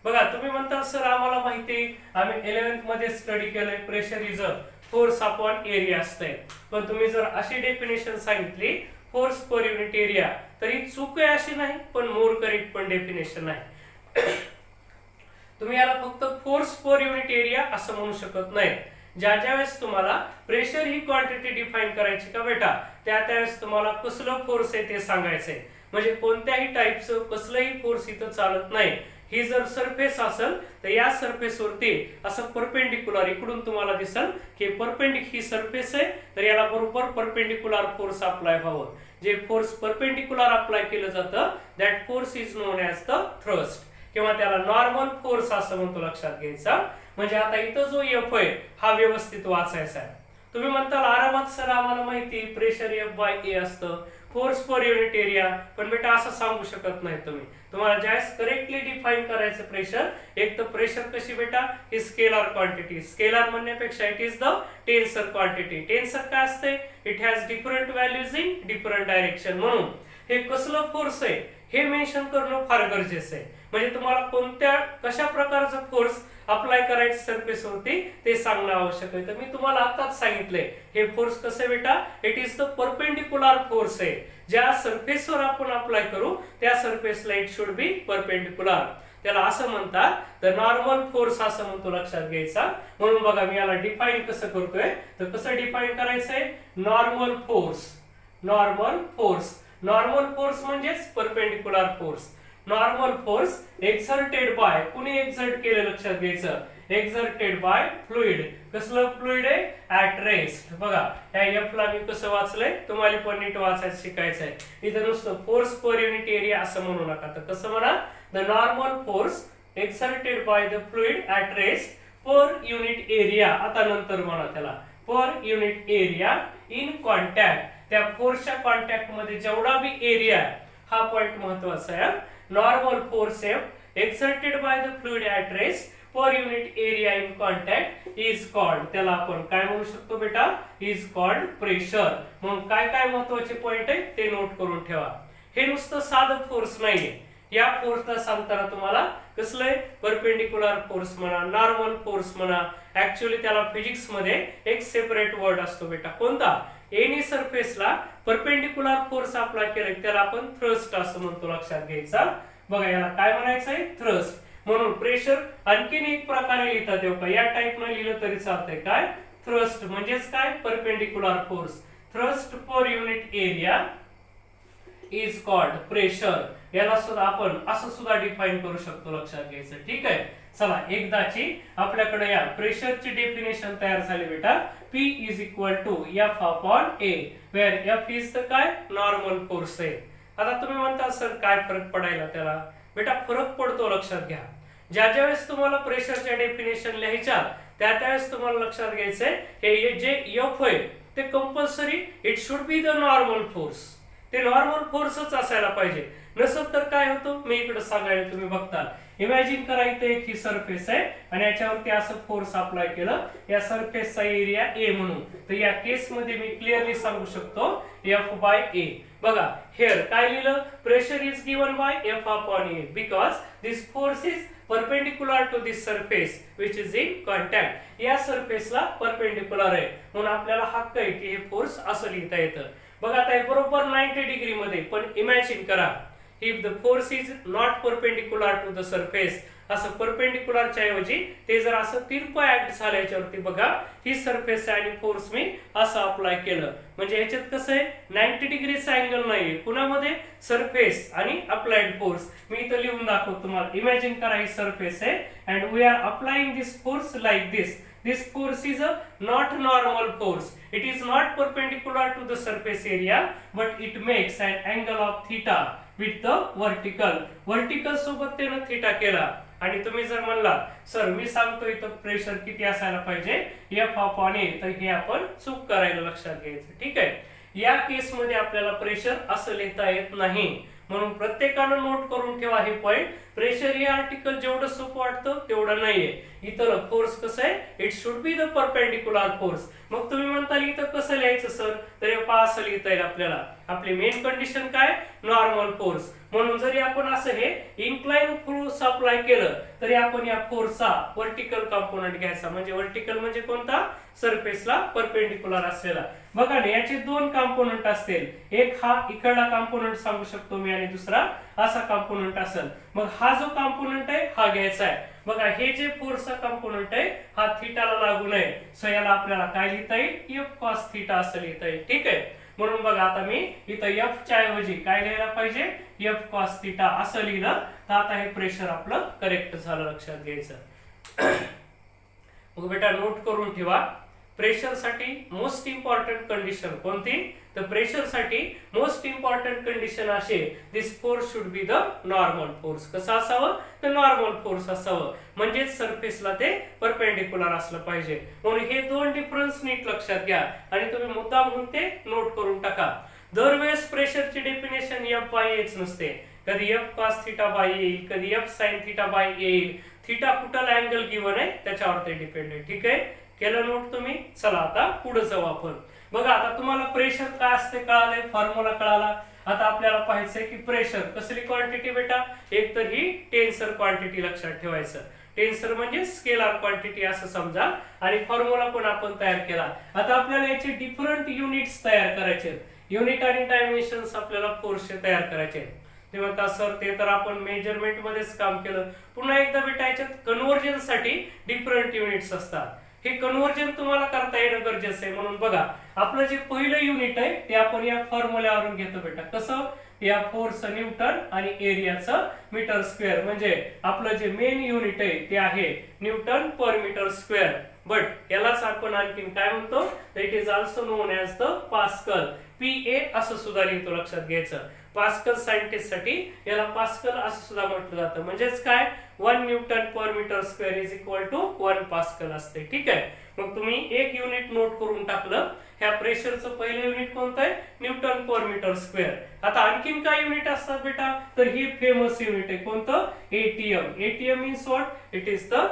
बघा तुम्ही म्हणता सर आम्हाला माहिती, आम्ही 11th मध्ये स्टडी केलंय, pressure is a force upon area असते. पण तुम्ही जर अशी डेफिनेशन सांगितली फोर्स पर युनिट एरिया तर ही चूक आहे अशी नाही, पण मोर करेक्ट पण डेफिनेशन आहे. तुम्ही याला फक्त फोर्स पर युनिट एरिया असं म्हणू शकत नाही. ज्या वेळेस तुम्हाला प्रेशर ही क्वांटिटी डिफाइन करायची का बेटा, त्यावेळेस तुम्हाला कसलं फोर्स आहे ते सांगायचंय. म्हणजे कोणत्याही टाईपचं कसलंही फोर्स इथं चालत नाही. ही जर सरफेस असेल तर या सरफेस वरती असं परपेंडिक्युलर इकडून तुम्हाला दिसेल की ही सरफेस आहे, तर याला बरोबर परपेंडिक्युलर फोर्स अप्लाय व्हावं. जे फोर्स परपेंडिक्युलर अप्लाय केलं जातं that force is known as the thrust, किंवा त्याला नॉर्मल फोर्स असं म्हणतो. लक्षात घ्यायचा. म्हणजे आता इथं जो एफ आहे हा व्यवस्थित वाचायचा आहे. तुम्ही म्हणताल आरामात सर आम्हाला माहिती प्रेशर F/A असतं, फोर्स पर युनिट एरिया, पण बेटा असं सांगू शकत नाही तुम्ही. तुम्हाला ज्यावेळेस करेक्टली डिफाइन करायचं प्रेशर, एक तर प्रेशर कशी बेटा ही स्केलर क्वांटिटी, स्केलर म्हणण्यापेक्षा इट इज द टेन्सर क्वांटिटी. टेन्सर काय असते, it has different values in different direction. म्हणून हे कसलं फोर्स आहे हे मेन्शन करणं फार गरजेचं आहे. म्हणजे तुम्हाला कोणत्या कशा प्रकारचा फोर्स अप्लाय करायचं सरफेस वरती ते सांगणं आवश्यक आहे. तर मी तुम्हाला आताच सांगितलंय हे फोर्स कसं आहे बेटा, it is the perpendicular force आहे. ज्या सरफेसवर आपण अप्लाय करू त्या सरफेसला इट शुड बी परपेंडिक्युलर. त्याला असं म्हणतात द नॉर्मल फोर्स असं म्हणतो. लक्षात घ्यायचा. म्हणून बघा मी याला डिफाइन कसं करतोय, तर कसं डिफाइन करायचंय, normal force. Normal force, normal force म्हणजेच perpendicular force. Normal force exerted by, कुणी एक्झर्ट केलं लक्षात घ्यायचं, एक्झर्टेड बाय फ्लुइड. कसलं फ्लुइड आहे, ऍट रेस्ट. बघा या एफ ला मी कसं वाचलंय, तुम्हाला पण नीट वाचायचं शिकायचंय. इथं नुसतं फोर्स पर युनिट एरिया असं म्हणू नका, तर कसं म्हणा, the normal force exerted by the fluid at rest per unit area. आता नंतर म्हणा त्याला per unit area in contact. त्या फोर्सच्या कॉन्टॅक्ट मध्ये जेवढा बी एरिया आहे हा पॉइंट महत्वाचा आहे. Normal force F exerted by the fluid at rest per unit area in contact is called, त्याला आपण काय म्हणू शकतो बेटा, is called pressure. मग काय काय महत्वाचे पॉइंट आहे ते नोट करून ठेवा. हे नुसतं साधं फोर्स नाहीये. या फोर्सला सांगताना तुम्हाला कसलंय, परपेंडिक्युलर फोर्स म्हणा, नॉर्मल फोर्स म्हणा. ऍक्च्युअली त्याला फिजिक्स मध्ये एक सेपरेट वर्ड असतो बेटा, कोणता, एनी सरफेसला परपेंडिक्युलर फोर्स अप्लाय केला त्याला आपण थ्रस्ट असं म्हणतो. लक्षात घ्यायचा. बघा याला काय म्हणायचंय, थ्रस्ट. म्हणून प्रेशर आणखीन एक प्रकारे लिहितात येऊ या टाइप न लिहिलं तरी चालतंय. काय, थ्रस्ट म्हणजेच काय, perpendicular force. Thrust per unit area is called pressure. याला सुद्धा आपण असं सुद्धा डिफाइन करू शकतो. लक्षात घ्यायचं. ठीक आहे. चला एकदाची आपल्याकडे या प्रेशरची डेफिनेशन तयार झाली बेटा. P is equal to F upon A, where F is the काय, नॉर्मल फोर्स आहे. आता तुम्ही म्हणता सर काय फरक पडायला त्याला, बेटा फरक पडतो. लक्षात घ्या. ज्या वेळेस तुम्हाला प्रेशरच्या डेफिनेशन लिहायच्या त्यावेळेस तुम्हाला लक्षात घ्यायचंय हे जे F आहे ते compulsory it should be the normal force. ते नॉर्मल फोर्सच असायला पाहिजे. नसेल तर काय होतं मी इकडे सांगायला तुम्ही बघता. इमॅजिन करा इथे एक ही सरफेस आहे आणि याच्यावरती असं फोर्स अप्लाय केलं, या सरफेसचा एरिया A म्हणून. तर या केस मध्ये मी क्लिअरली सांगू शकतो F/A. बघा हेअर काय लिहिलं, pressure is given by F upon A because this force is perpendicular to this surface which is in contact. या सरफेसला परपेंडिक्युलर आहे म्हणून आपल्याला हक्क आहे की हे फोर्स असं लिहिता येतं. बघा आता हे बरोबर 90 डिग्री मध्ये, पण इमॅजिन करा if the force is not perpendicular to the surface, असं परपेंडिक्युलरच्या ऐवजी ते जर असं तिरपं ऍक्ट झालं याच्यावरती. बघा ही सरफेस आणि फोर्स मी असं अप्लाय केलं म्हणजे याच्यात कसं आहे 90 डिग्रीचा अँगल नाहीये. कुणामध्ये, सरफेस आणि अप्लाइड फोर्स. मी इथं लिहून दाखवतो तुम्हाला. इमॅजिन करा ही सरफेस आहे and we are applying this force like this. This force is a not normal force. It is not perpendicular to the surface area, but it makes an angle of theta with the vertical. Vertical सोबत त्यानं theta केला. आणि तुम्ही जर म्हणला sir मी सांगतो इथं pressure किती असायला पाहिजे F upon A, तर हे आपण चूक करायला लक्षात घ्यायचं. ठीक आहे. या केस मध्ये आपल्याला प्रेशर असं लिहिता येत नाही. म्हणून प्रत्येकानं नोट करून ठेवा हे पॉइंट. प्रेशर हे आर्टिकल जेवढं सोपं वाटतं तेवढं नाहीये. इथं फोर्स कसं आहे, it should be the perpendicular force. मग तुम्ही म्हणता इथं कसं लिहायचं सर, तर हे असं लिहिता येईल आपल्याला. आपली मेन कंडिशन काय, नॉर्मल फोर्स. म्हणून जरी आपण असं हे इन्क्लाइन फोर्स अप्लाय केलं तरी आपण या फोर्सचा व्हर्टिकल कंपोनंट घ्यायचा. म्हणजे व्हर्टिकल म्हणजे कोणता, सरफेसला परपेंडिक्युलर असलेला. बघा ना, याचे दोन कंपोनंट असतील, एक हा इकडला कंपोनंट सांगू शकतो मी आणि दुसरा असा कंपोनंट असेल. मग हा जो कंपोनंट आहे हा घ्यायचा आहे. बघा हे जे फोर्सचा कंपोनंट आहे हा थीटाला लागू नये, सो याला आपल्याला काय लिहिता येईल, एफ कॉस थीटा असं लिहिता येईल. ठीक आहे. म्हणून बघा आता मी इथं एफ च्या ऐवजी काय लिहायला पाहिजे, एफ कॉस थीटा असं लिहिलं तर आता हे प्रेशर आपलं करेक्ट झालं, लक्षात घ्यायचं. मग बेटा नोट करून ठेवा, प्रेशर साठी मोस्ट इम्पॉर्टंट कंडिशन कोणती, तर प्रेशर साठी मोस्ट इम्पॉर्टंट कंडिशन असे, this force should be the normal force. कसं असावं, तर नॉर्मल फोर्स असावं, म्हणजे सरफेसला ते परपेंडिक्युलर असलं पाहिजे. म्हणून हे दोन डिफरन्स नीट लक्षात घ्या आणि तुम्ही मुद्दाम म्हणून ते नोट करून टाका. दरवेळेस प्रेशरची डेफिनेशन एफ बाय एच नसते, कधी एफ कॉस थीटा बाय येईल, कधी एफ साइन थीटा बाय येईल. थीटा कुठला अँगल गिवन आहे त्याच्यावर ते डिपेंड आहे. ठीक आहे, केलं नोट तुम्ही. चला आता पुढे जाऊ आपण. बघा आता तुम्हाला प्रेशर काय असते कळालंय, फॉर्म्युला कळाला. आता आपल्याला पाहायचंय की प्रेशर कसली क्वांटिटी बेटा, एक तर ही टेन्सर क्वांटिटी लक्षात ठेवायचं. टेन्सर म्हणजे स्केलर क्वांटिटी असं समजा, आणि फॉर्म्युला पण आपण तयार केला. आता आपल्याला याचे डिफरंट युनिट्स तयार करायचे, युनिट आणि डायमेन्शन्स आपल्याला फोर्सचे तयार करायचे. ते म्हणतात सर ते तर आपण मेजरमेंट मध्येच काम केलं. पुन्हा एकदा बेटा याच्यात कन्व्हर्जन साठी डिफरंट युनिट्स असतात, हे कन्व्हर्जन तुम्हाला करता येणं गरजेचं आहे. म्हणून बघा आपलं जे पहिलं युनिट आहे ते आपण या फॉर्म्युल्यावरून घेतो बेटा. कसं, या फोर्स न्यूटन आणि एरियाचं मीटर स्क्वेअर. म्हणजे आपलं जे मेन युनिट आहे ते आहे newton per metre square. But यालाच आपण आणखीन काय म्हणतो, it is also known as the pascal, PA असं सुद्धा लिहितो, लक्षात घ्यायचं. पास्कल सायंटिस्ट साठी याला पास्कल असं सुद्धा म्हटलं जातं. म्हणजेच काय, 1 newton per metre square is equal to 1 pascal असते. ठीक आहे, मग तुम्ही एक युनिट नोट करून टाकलं. ह्या प्रेशरचं पहिलं युनिट कोणतं आहे, न्यूटन पर मीटर स्क्वेअर. आता आणखीन काय युनिट असतात बेटा, तर ही फेमस युनिट आहे कोणतं, ATM. ATM means what, it is the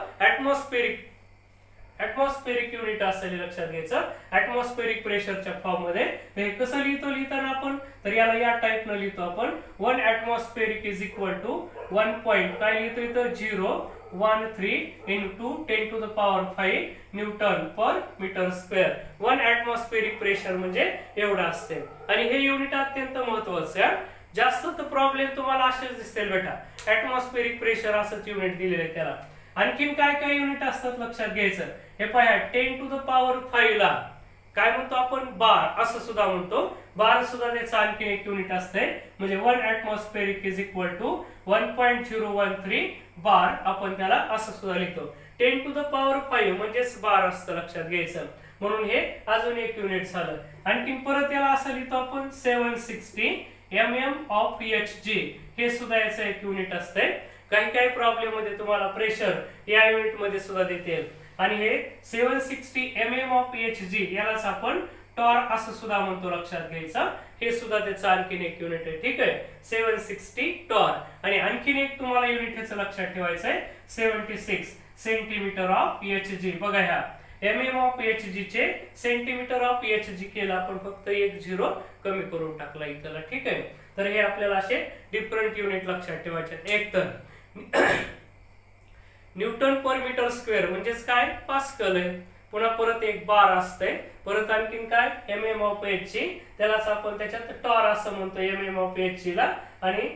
atmospheric unit असेल, लक्षात घ्यायचं. ऍटमॉस्फेरिक प्रेशरच्या फॉर्म मध्ये हे कसं लिहिताना आपण, तर याला या टाइप न लिहितो आपण. 1 atmospheric is equal to 1 point काय लिहितो इथं 013 into 10 to the power 5 newton per metre square. 1 atmospheric pressure म्हणजे एवढं असते. आणि हे युनिट अत्यंत महत्वाचं आहे. जास्त तर प्रॉब्लेम तुम्हाला असेच दिसतील बेटा, ऍटमॉस्फेरिक प्रेशर असंच युनिट दिलेलं आहे त्याला. आणखीन काय काय युनिट असतात लक्षात घ्यायचं. हे पहा 10 टू द पॉवर 5 ला काय म्हणतो आपण, बार असं सुद्धा म्हणतो. बार सुद्धा त्याचं आणखीन एक युनिट असते. म्हणजे 1 ऍटमॉस्फेरिक इज इक्वल टू 1.013 बार, आपण त्याला असं सुद्धा लिहितो. 10 टू द पॉवर 5 म्हणजेच बार असतं, लक्षात घ्यायचं. म्हणून हे अजून एक युनिट झालं. आणखीन परत याला असं लिहितो आपण 760 mm ऑफ Hg, हे सुद्धा याचं एक युनिट असते. काही काही प्रॉब्लेम मध्ये तुम्हाला प्रेशर या युनिट मध्ये सुद्धा देतील. आणि हे 760 mm ऑफ Hg यालाच आपण टॉर्क असं सुद्धा म्हणतो, लक्षात घ्यायचं. हे सुद्धा त्याचं आणखीन एक युनिट आहे. ठीक आहे, 760 टॉर्क. आणि आणखीन एक तुम्हाला युनिट याचं लक्षात ठेवायचं आहे, 76 सेंटीमीटर ऑफ Hg. बघा ह्या mm ऑफ Hg चे सेंटीमीटर ऑफ Hg केला आपण, फक्त एक 0 कमी करून टाकला इथला. ठीक आहे, तर हे आपल्याला असे डिफरंट युनिट लक्षात ठेवायचे. एक तर न्यूटन पर मीटर स्क्वेअर म्हणजेच काय, पास्कल आहे. पुन्हा परत एक बार असते. परत आणखीन काय, mm ऑफ Hg, त्यालाच आपण त्याच्यात टॉर असं म्हणतो mm ऑफ Hg ला, आणि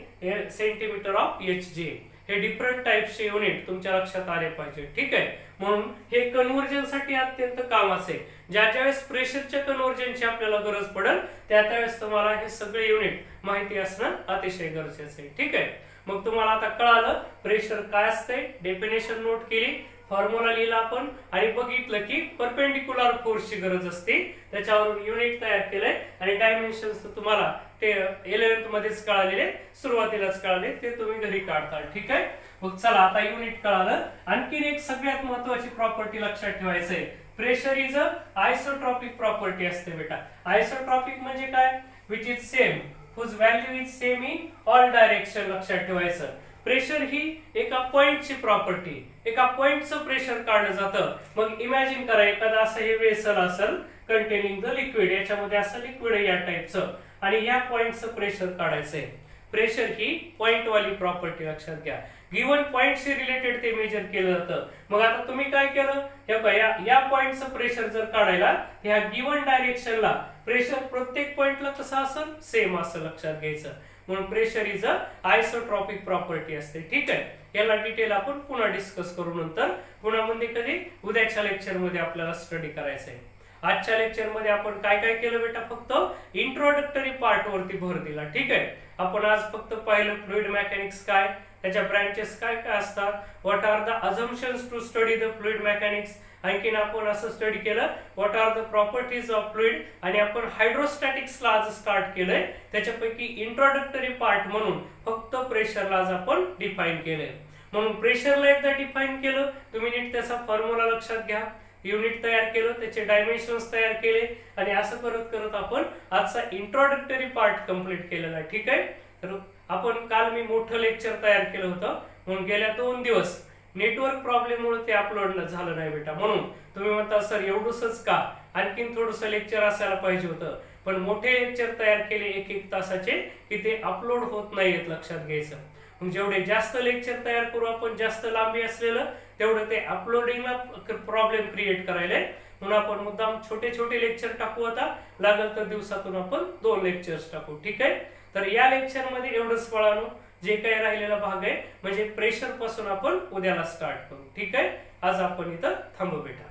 सेंटीमीटर ऑफ Hg. हे डिफरंट टाइप्सचे युनिट तुमच्या लक्षात आले पाहिजे. ठीक आहे, म्हणून हे कन्व्हर्जन साठी अत्यंत कामाचं आहे. ज्या ज्यावेळेस प्रेशरच्या कन्व्हर्जनची आपल्याला गरज पडेल त्यावेळेस तुम्हाला हे सगळे युनिट माहिती असणं अतिशय गरजेचं आहे. ठीक आहे, मग तुम्हाला आता कळालं प्रेशर काय असते. डेफिनेशन नोट केली, फॉर्म्युला लिहिला आपण, आणि बघितलं की परपेंडिक्युलर फोर्सची गरज असते. त्याच्यावरून युनिट तयार केलंय, आणि डायमेन्शन्स तुम्हाला ते 11th मध्येच कळालेले, सुरुवातीलाच कळाले, ते तुम्ही घरी काढता. ठीक आहे, मग चला आता युनिट कळालं. आणखीन एक सगळ्यात महत्वाची प्रॉपर्टी लक्षात ठेवायचं आहे, pressure is a isotropic property असते बेटा. आयसोट्रॉपिक म्हणजे काय, which is same, whose value is same in all direction. लक्षात ठेवायचं, प्रेशर ही एका पॉइंटची प्रॉपर्टी, एका पॉइंटचं प्रेशर काढलं जातं. मग इमॅजिन करा एखादा असं हे वेसल असेल कंटेनिंग द लिक्विड, याच्यामध्ये असं लिक्विड आहे या टाइपचं, आणि या पॉइंटचं प्रेशर काढायचंय. प्रेशर ही पॉइंट वाली प्रॉपर्टी लक्षात घ्या. गिवन पॉइंटशी रिलेटेड ते मेजर केलं जातं. मग आता तुम्ही काय केलं, या पॉइंटचं प्रेशर जर काढायला ह्या गिवन डायरेक्शनला प्रेशर प्रत्येक पॉइंटला कसं असेल, सेम असं लक्षात घ्यायचं. म्हणून pressure is a isotropic property असते. ठीक आहे, याला डिटेल आपण पुन्हा डिस्कस करू नंतर. पुन्हा म्हणजे कधी उद्याच्या लेक्चर मध्ये आपल्याला स्टडी करायचं आहे. आजच्या लेक्चर मध्ये आपण काय काय केलं बेटा, फक्त इंट्रोडक्टरी पार्ट वरती भर दिला. ठीक आहे, आपण आज फक्त पाहिलं फ्लुइड मेकॅनिक्स काय, त्याच्या ब्रांचेस काय काय असतात, what are the assumptions to study the fluid mechanics. आणखीन आपण असं स्टडी केलं what are the properties of fluid. आणि आपण हायड्रोस्टॅटिक्सला आज स्टार्ट केलंय. त्याच्यापैकी इंट्रोडक्टरी पार्ट म्हणून फक्त प्रेशरला आज आपण डिफाईन केलंय. म्हणून प्रेशरला एकदा डिफाईन केलं, तुम्ही नीट त्याचा फॉर्म्युला लक्षात घ्या, युनिट तयार केलं, त्याचे डायमेन्शन्स तयार केले आणि असं करत करत आपण आजचा इंट्रोडक्टरी पार्ट कंप्लीट केलेला. ठीक आहे, तर आपण काल मी मोठं लेक्चर तयार केलं होतं, म्हणून गेल्या 2 दिवस नेटवर्क प्रॉब्लेम मुळे ते अपलोड झालं नाही बेटा. म्हणून तुम्ही म्हणता सर एवढंच का, आणखीन थोडंसं लेक्चर असायला पाहिजे होतं. पण मोठे लेक्चर तयार केले 1-1 तासाचे की ते अपलोड होत नाहीत, लक्षात घ्यायचं. मग जेवढे जास्त लेक्चर तयार करू आपण, जास्त लांबी असलेलं, तेवढं ते अपलोडिंगला प्रॉब्लेम क्रिएट करायला. म्हणून आपण मुद्दाम छोटे छोटे लेक्चर टाकू. आता लागल तर दिवसातून आपण 2 लेक्चर्स टाकू. ठीक आहे, तर या लेक्चर मध्ये एवढंच बाळांनो. जे काही राहिलेला भाग आहे म्हणजे प्रेशर पासून आपण उद्याला स्टार्ट करू. ठीक आहे, आज आपण इथं थांबू बेटा.